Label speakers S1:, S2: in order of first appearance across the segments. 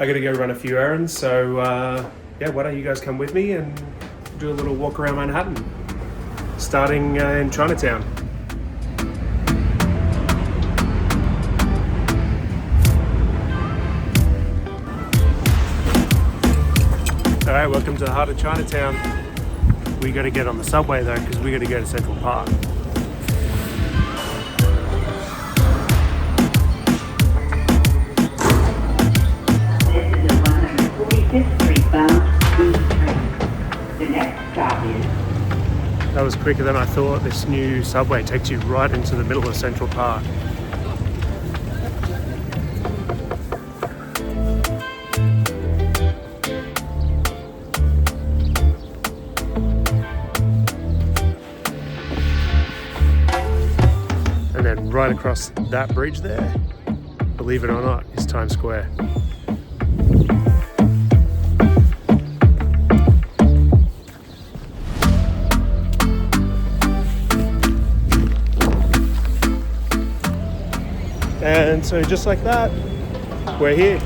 S1: I gotta go run a few errands, so yeah, why don't you guys come with me and do a little walk around Manhattan, starting in Chinatown. Alright, welcome to the heart of Chinatown. We gotta get on the subway though, because we gotta go to Central Park. That was quicker than I thought. This new subway takes you right into the middle of Central Park. And then right across that bridge there, believe it or not, is Times Square. And so just like that, we're here.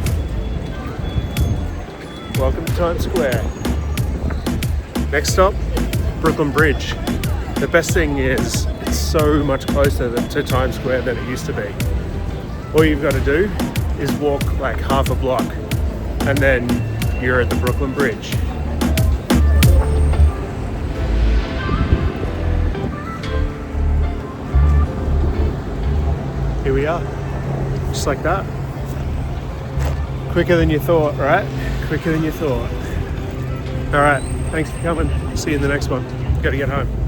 S1: Welcome to Times Square. Next stop, Brooklyn Bridge. The best thing is it's so much closer to Times Square than it used to be. All you've got to do is walk like half a block and then you're at the Brooklyn Bridge. Here we are. Just like that. Quicker than you thought, right? Quicker than you thought. All right, thanks for coming. See you in the next one. Gotta get home.